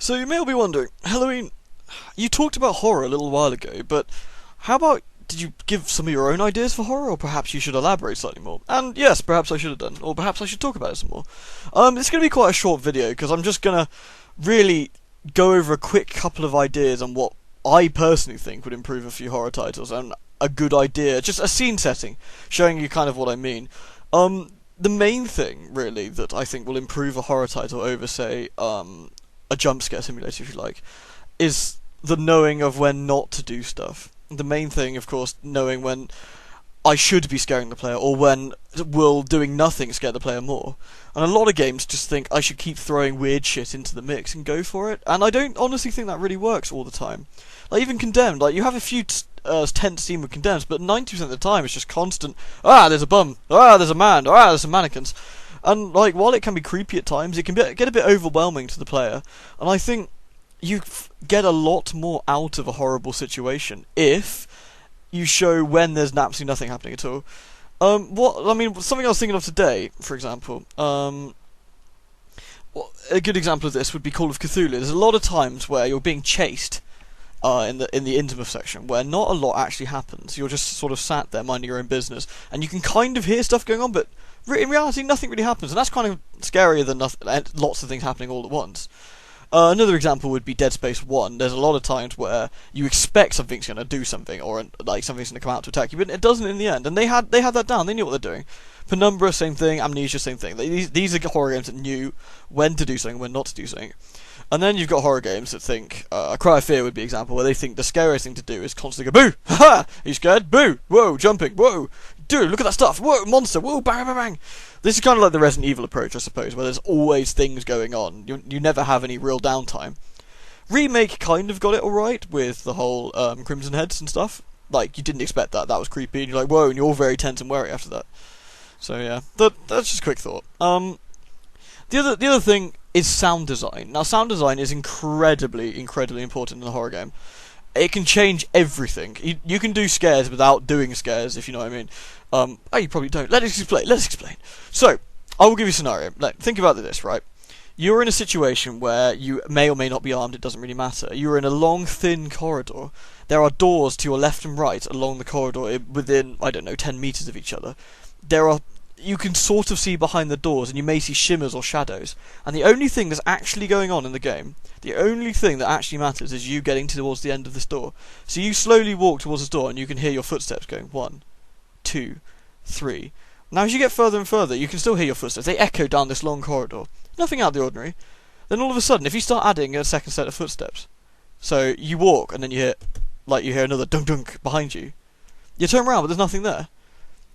So you may all be wondering, Halloween, you talked about horror a little while ago, but how about did you give some of your own ideas for horror, or perhaps you should elaborate slightly more? And yes, perhaps I should have done, or perhaps I should talk about it some more. It's going to be quite a short video, because I'm just going to really go over a quick couple of ideas on what I personally think would improve a few horror titles, and a good idea, just a scene setting, showing you kind of what I mean. The main thing, really, that I think will improve a horror title over, say, a jump scare simulator, if you like, is the knowing of when not to do stuff. The main thing, of course, knowing when I should be scaring the player, or when will doing nothing scare the player more. And a lot of games just think I should keep throwing weird shit into the mix and go for it, and I don't honestly think that really works all the time. Like, even Condemned, like, you have a few tense scene with Condemned, but 90% of the time it's just constant, there's a bum, there's a man, there's some mannequins. And, like, while it can be creepy at times, it can get a bit overwhelming to the player, and I think you get a lot more out of a horrible situation if you show when there's absolutely nothing happening at all. Something I was thinking of today, for example, a good example of this would be Call of Cthulhu. There's a lot of times where you're being chased in the intimate section, where not a lot actually happens. You're just sort of sat there minding your own business, and you can kind of hear stuff going on, but in reality nothing really happens, and that's kind of scarier than lots of things happening all at once. Another example would be Dead Space 1. There's a lot of times where you expect something's going to do something, or like something's going to come out to attack you, but it doesn't in the end. And they had that down. They knew what they're doing. Penumbra, same thing. Amnesia, same thing. These are horror games that knew when to do something, when not to do something. And then you've got horror games that think, Cry of Fear would be an example, where they think the scariest thing to do is constantly go, boo! Ha-ha! Are you scared? Boo! Whoa! Jumping! Whoa! Dude, look at that stuff! Whoa! Monster! Whoa! Bang! Bang! Bang! This is kind of like the Resident Evil approach, I suppose, where there's always things going on. You never have any real downtime. Remake kind of got it alright with the whole Crimson Heads and stuff. Like, you didn't expect that. That was creepy, and you're like, whoa, and you're all very tense and wary after that. So yeah, that's just a quick thought. The other thing is sound design. Now, sound design is incredibly important in a horror game. It can change everything. You can do scares without doing scares, if you know what I mean. You probably don't. Let's explain. So, I will give you a scenario. Like, think about this, right? You're in a situation where you may or may not be armed, it doesn't really matter. You're in a long, thin corridor. There are doors to your left and right along the corridor within, 10 meters of each other. You can sort of see behind the doors, and you may see shimmers or shadows. And the only thing that's actually going on in the game, the only thing that actually matters, is you getting towards the end of this door. So you slowly walk towards this door, and you can hear your footsteps going 1, 2, 3. Now, as you get further and further, you can still hear your footsteps. They echo down this long corridor. Nothing out of the ordinary. Then all of a sudden, if you start adding a second set of footsteps, so you walk, and then you hear another dunk-dunk behind you. You turn around, but there's nothing there.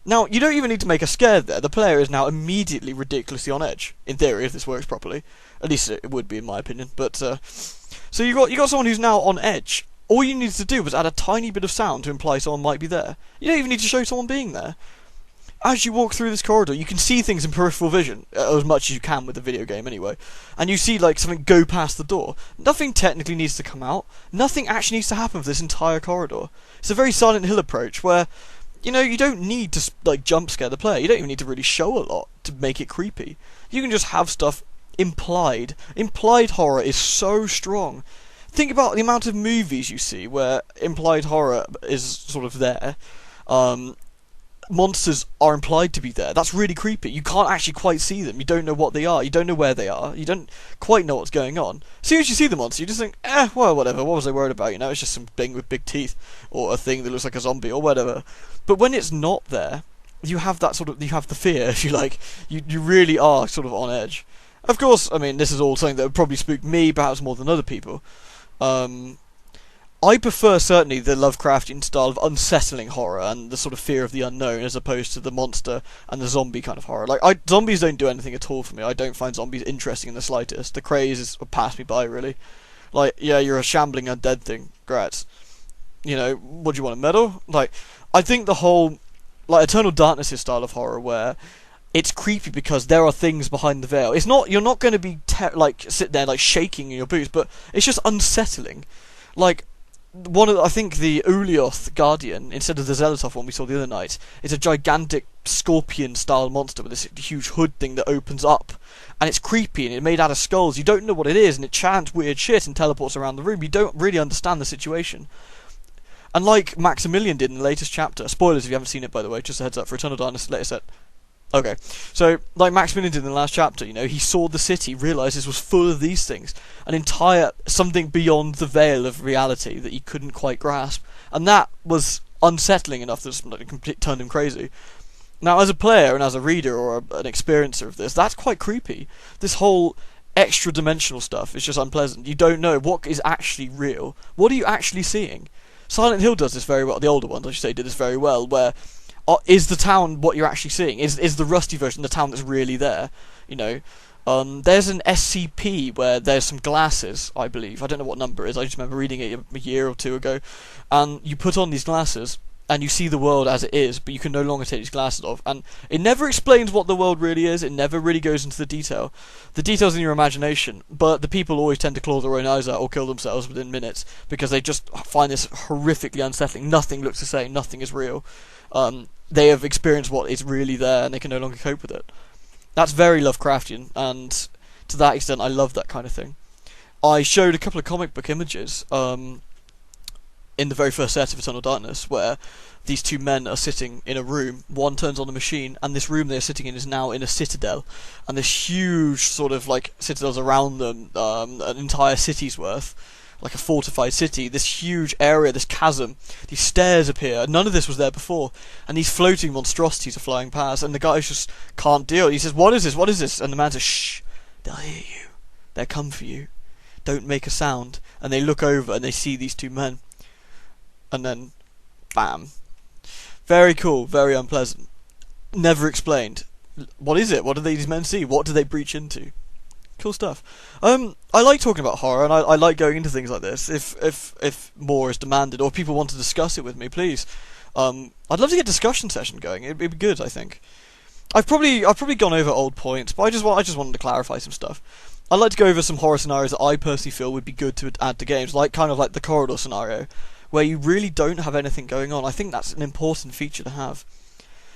Now, you don't even need to make a scare there. The player is now immediately ridiculously on edge. In theory, if this works properly. At least it would be, in my opinion. But, so you got someone who's now on edge. All you needed to do was add a tiny bit of sound to imply someone might be there. You don't even need to show someone being there. As you walk through this corridor, you can see things in peripheral vision, as much as you can with the video game anyway. And you see, like, something go past the door. Nothing technically needs to come out. Nothing actually needs to happen for this entire corridor. It's a very Silent Hill approach where, you don't need to, jump scare the player. You don't even need to really show a lot to make it creepy. You can just have stuff implied. Implied horror is so strong. Think about the amount of movies you see where implied horror is sort of there. Monsters are implied to be there. That's really creepy. You can't actually quite see them. You don't know what they are. You don't know where they are. You don't quite know what's going on. As soon as you see the monster, you just think, well, whatever. What was I worried about? It's just some thing with big teeth, or a thing that looks like a zombie, or whatever. But when it's not there, you have you have the fear, if you like. You really are sort of on edge. Of course, this is all something that would probably spook me, perhaps more than other people. I prefer, certainly, the Lovecraftian style of unsettling horror and the sort of fear of the unknown, as opposed to the monster and the zombie kind of horror. Zombies don't do anything at all for me. I don't find zombies interesting in the slightest. The craze is passed me by, really. You're a shambling undead thing. Great. What do you want, a medal? I think the whole, Eternal Darkness' style of horror, where it's creepy because there are things behind the veil. You're not going to be, sit there, shaking in your boots, but it's just unsettling. I think the Ulioth Guardian, instead of the Xelotov one we saw the other night, is a gigantic scorpion-style monster with this huge hood thing that opens up, and it's creepy, and it's made out of skulls. You don't know what it is, and it chants weird shit and teleports around the room. You don't really understand the situation. And like Maximilian did in the latest chapter, spoilers if you haven't seen it, by the way, just a heads up for Eternal Darkness, later set. Okay, so like Maximilian did in the last chapter, you know, he saw the city, realised this was full of these things, an entire, something beyond the veil of reality that he couldn't quite grasp, and that was unsettling enough that it turned him crazy. Now, as a player and as a reader or an experiencer of this, that's quite creepy. This whole extra-dimensional stuff is just unpleasant. You don't know what is actually real. What are you actually seeing? Silent Hill does this very well. The older ones, I should say, did this very well, where is the town what you're actually seeing? Is the rusty version the town that's really there? You know, there's an SCP where there's some glasses, I believe. I don't know what number it is. I just remember reading it a year or two ago. And you put on these glasses, and you see the world as it is, but you can no longer take these glasses off. And it never explains what the world really is. It never really goes into the detail. The detail's in your imagination, but the people always tend to claw their own eyes out or kill themselves within minutes because they just find this horrifically unsettling. Nothing looks the same. Nothing is real. They have experienced what is really there, and they can no longer cope with it. That's very Lovecraftian, and to that extent, I love that kind of thing. I showed a couple of comic book images in the very first set of Eternal Darkness, where these two men are sitting in a room. One turns on a machine, and this room they're sitting in is now in a citadel, and this huge sort of like citadels around them, an entire city's worth. Like a fortified city, this huge area, this chasm, these stairs appear. None of this was there before, and these floating monstrosities are flying past, and the guy just can't deal. He says, "What is this? What is this?" And the man says, "Shh, they'll hear you. They'll come for you. Don't make a sound." And they look over and they see these two men, and then, bam. Very cool, very unpleasant. Never explained. What is it? What do these men see? What do they breach into? Cool stuff. I like talking about horror, and I like going into things like this. If more is demanded, or people want to discuss it with me, please. I'd love to get a discussion session going. It'd be good, I think. I've probably gone over old points, but I just wanted to clarify some stuff. I'd like to go over some horror scenarios that I personally feel would be good to add to games, kind of like the corridor scenario, where you really don't have anything going on. I think that's an important feature to have.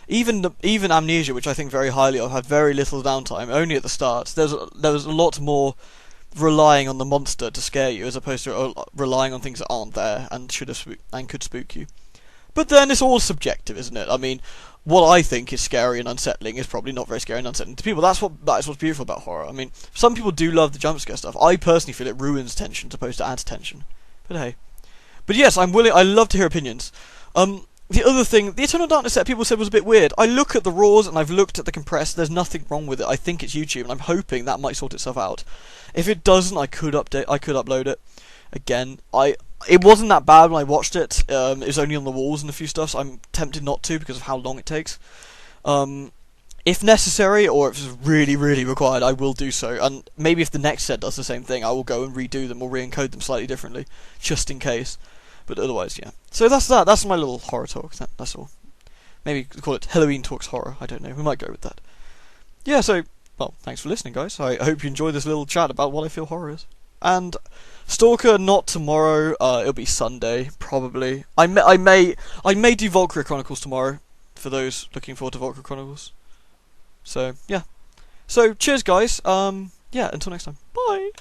Even Amnesia, which I think very highly of, had very little downtime, only at the start. There was a lot more relying on the monster to scare you, as opposed to relying on things that aren't there and could spook you. But then it's all subjective, isn't it? I mean, what I think is scary and unsettling is probably not very scary and unsettling to people. That's what's beautiful about horror. I mean, some people do love the jump scare stuff. I personally feel it ruins tension as opposed to adds tension. But hey. But yes, I love to hear opinions. The other thing, the Eternal Darkness set people said was a bit weird. I look at the raws and I've looked at the compressed. There's nothing wrong with it. I think it's YouTube, and I'm hoping that might sort itself out. If it doesn't, I could upload it again. It wasn't that bad when I watched it. It was only on the walls and a few stuff, so I'm tempted not to because of how long it takes. If necessary, or if it's really, really required, I will do so. And maybe if the next set does the same thing, I will go and redo them or re-encode them slightly differently, just in case. But otherwise, yeah. So that's that. That's my little horror talk. That's all. Maybe call it Helloween Talks Horror. I don't know. We might go with that. Yeah, so, well, thanks for listening, guys. I hope you enjoyed this little chat about what I feel horror is. And Stalker, not tomorrow. It'll be Sunday, probably. I may do Valkyria Chronicles tomorrow, for those looking forward to Valkyria Chronicles. So, yeah. So, cheers, guys. Yeah, until next time. Bye!